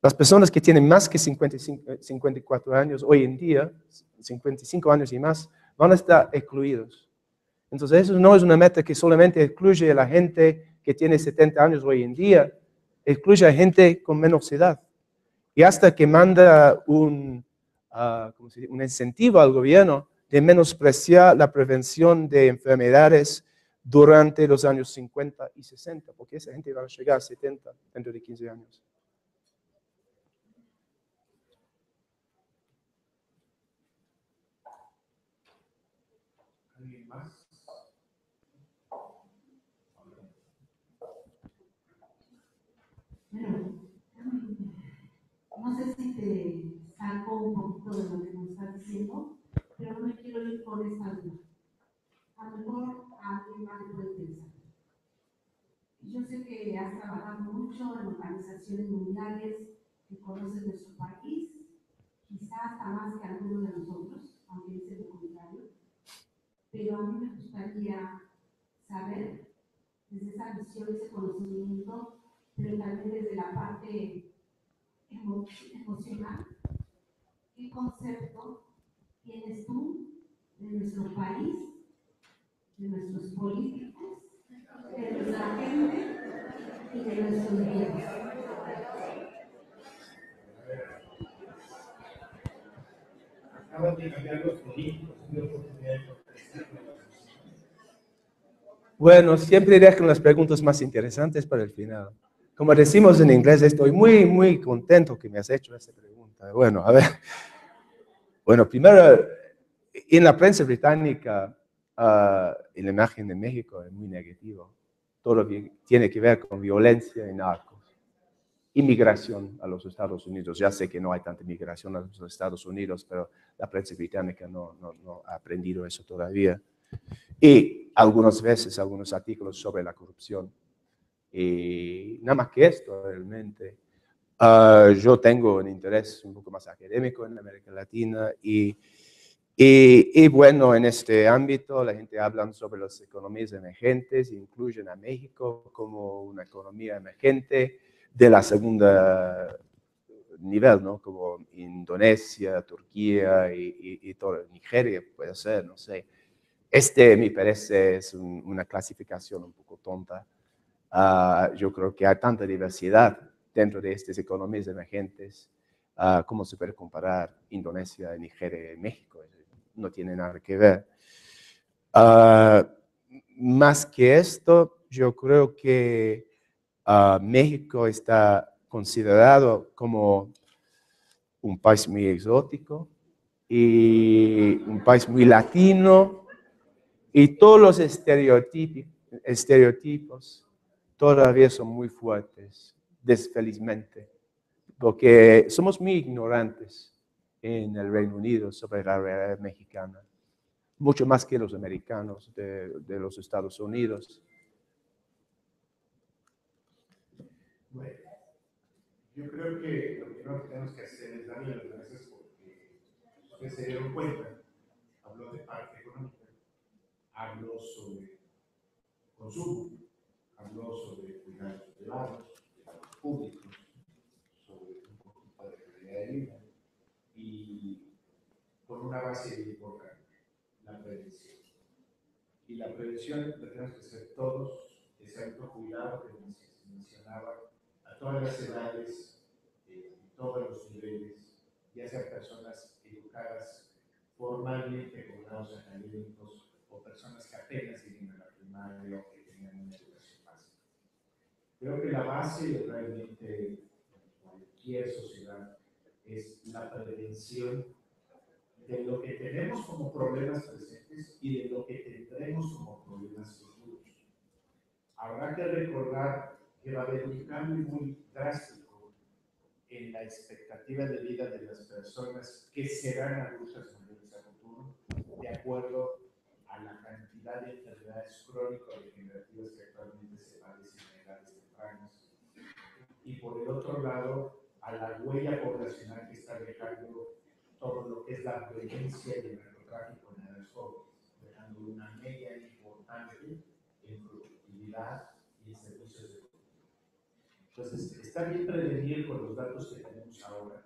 Las personas que tienen más que 54 años hoy en día, 55 años y más, van a estar excluidos. Entonces, eso no es una meta que solamente excluye a la gente que tiene 70 años hoy en día, excluye a gente con menos edad. Y hasta que manda un incentivo al gobierno de menospreciar la prevención de enfermedades durante los años 50 y 60, porque esa gente va a llegar a 70 dentro de 15 años. ¿Alguien más? Bueno, no sé si te saco un poquito de lo que nos estás diciendo, pero no me quiero ir por esta duda. A lo mejor a alguien más le puede pensar. Yo sé que has trabajado mucho en organizaciones mundiales, que conoces nuestro país, quizás hasta más que algunos de nosotros, aunque dice lo contrario, pero a mí me gustaría saber, desde esa visión, ese conocimiento, pero también desde la parte emocional, ¿qué concepto tienes tú de nuestro país, de nuestros políticos, de nuestra gente y de nuestros viejos? Acaban de cambiar los políticos, de oportunidad. Bueno, siempre dejan las preguntas más interesantes para el final. Como decimos en inglés, estoy muy, muy contento que me has hecho esta pregunta. Bueno, a ver. Bueno, primero, en la prensa británica, la imagen de México es muy negativa. Todo lo que tiene que ver con violencia y narcos. inmigración a los Estados Unidos. Ya sé que no hay tanta inmigración a los Estados Unidos, pero la prensa británica no ha aprendido eso todavía. Y algunas veces, algunos artículos sobre la corrupción. Y nada más que esto, realmente. Yo tengo un interés un poco más académico en América Latina y bueno, en este ámbito la gente habla sobre las economías emergentes, incluyen a México como una economía emergente de la segunda nivel, ¿no? Como Indonesia, Turquía y todo, Nigeria puede ser, no sé. Me parece, es una clasificación un poco tonta. Yo creo que hay tanta diversidad dentro de estas economías emergentes. ¿Cómo se puede comparar Indonesia, Nigeria y México? No tiene nada que ver. Más que esto, yo creo que México está considerado como un país muy exótico y un país muy latino y todos los estereotipos todavía son muy fuertes, desfelizmente, porque somos muy ignorantes en el Reino Unido sobre la realidad mexicana, mucho más que los americanos de los Estados Unidos. Bueno, yo creo que lo primero que tenemos que hacer es darle las gracias porque ustedes se dieron cuenta, habló de parte económica, habló sobre consumo, habló sobre cuidados privados, cuidados públicos, sobre un poquito de calidad de vida y con una base muy importante, la prevención. Y la prevención la tenemos que hacer todos, ese autocuidado que se mencionaba, a todas las edades, todos los niveles, ya sean personas educadas formalmente con grados académicos o personas que apenas vienen a la primaria o que tengan una educación básica. Creo que la base realmente de cualquier sociedad es la prevención de lo que tenemos como problemas presentes y de lo que tendremos como problemas futuros. Habrá que recordar que va a haber un cambio muy drástico en la expectativa de vida de las personas que serán adultas mayores a futuro, de acuerdo a la cantidad de enfermedades crónico-degenerativas que actualmente se padecen en edades tempranas. Y por el otro lado, a la huella poblacional que está dejando todo lo que es la violencia y el narcotráfico en edades jóvenes, dejando una media importante en productividad y en servicios de cultura. Entonces, está bien prevenir con los datos que tenemos ahora,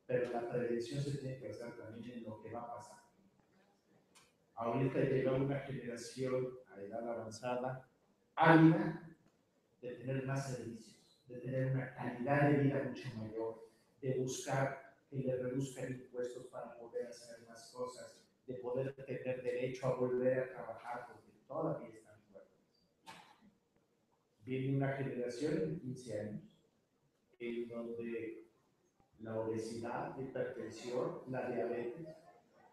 pero la prevención se tiene que basar también en lo que va a pasar. Ahorita llega una generación a edad avanzada, ávida de tener más servicios, de tener una calidad de vida mucho mayor, de buscar que le reduzcan impuestos para poder hacer más cosas, de poder tener derecho a volver a trabajar porque todavía están fuertes. Viene una generación en 15 años en donde la obesidad, la hipertensión, la diabetes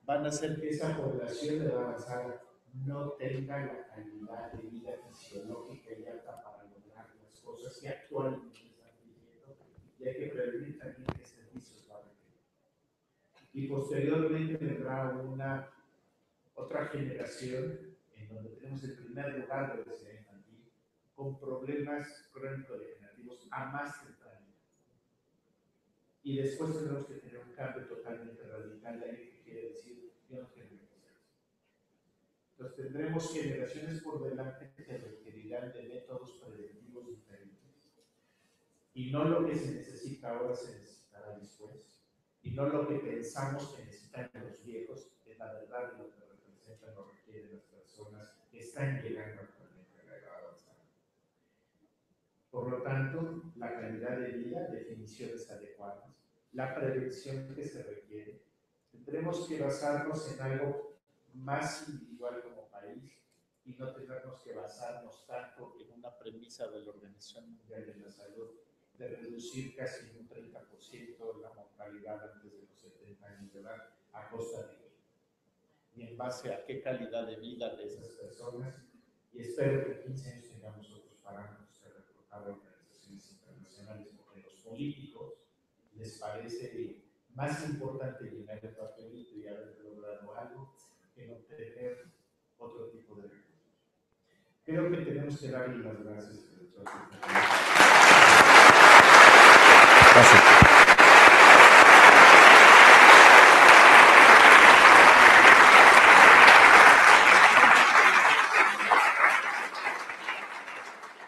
van a hacer que esa población de edad avanzada no tenga la calidad de vida fisiológica y alta para lograr las cosas que actualmente están viviendo, y hay que prevenir también qué servicios van a tener. Y posteriormente vendrá una otra generación en donde tenemos el primer lugar de obesidad infantil con problemas crónico-degenerativos a más temprana edad. Y después tenemos que tener un cambio totalmente radical de ahí, que quiere decir, yo no quiero envejecer. Entonces tendremos generaciones por delante que requerirán de métodos preventivos diferentes. Y no lo que se necesita ahora se necesitará después. Y no lo que pensamos que necesitan los viejos, es la verdad de lo que representan o requieren las personas que están llegando actualmente a la edad avanzada. Por lo tanto, la calidad de vida, definiciones adecuadas, la prevención que se requiere, tendremos que basarnos en algo más individual como país y no tendremos que basarnos tanto en una premisa de la Organización Mundial de la Salud de reducir casi en un 30% la mortalidad antes de los 70 años de edad a costa de ello. Y en base a qué calidad de vida de esas personas, y espero que en 15 años tengamos otros parámetros que reportar a organizaciones internacionales, porque los políticos les parece más importante llenar el papelito y haber logrado algo que no tener otro tipo de recursos. Creo que tenemos que darle las gracias a todos. Gracias.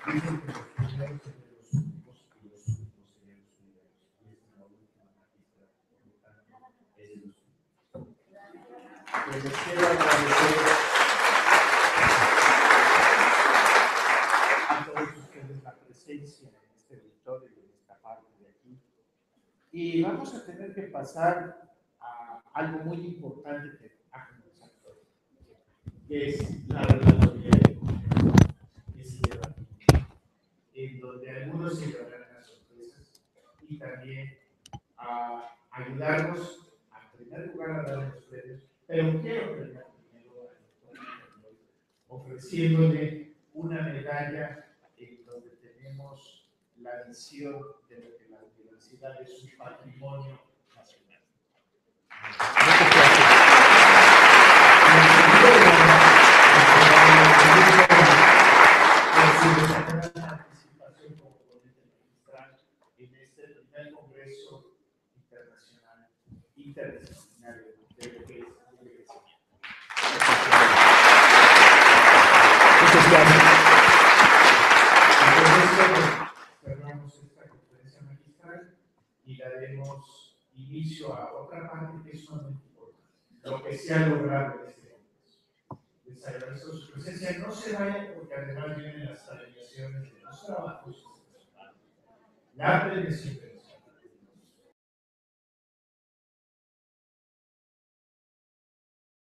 Dicen que los primeros serían los últimos y los últimos serían los primeros. Y esta es la última magistra, por lo tanto, es de los últimos. Les quiero agradecer a todos ustedes la presencia en este auditorio y en esta parte de aquí. Y vamos a tener que pasar a algo muy importante que ha comenzado hoy, que es la relatoría de Congreso, que es el debate, en donde algunos se llevarán las sorpresas y también a ayudarnos a, en primer lugar, a dar los premios, pero quiero terminar primero al doctor ofreciéndole una medalla en donde tenemos la visión de lo que la universidad es un patrimonio nacional. Participación como ponente magistral en este primer congreso internacional interdisciplinario de envejecimiento. Muchas gracias. Cerramos esta conferencia magistral y daremos inicio a otra parte que es sumamente importante, lo que se ha logrado en este congreso. Les agradezco su presencia. No se vayan porque además vienen las premiaciones de los trabajos. La premiación de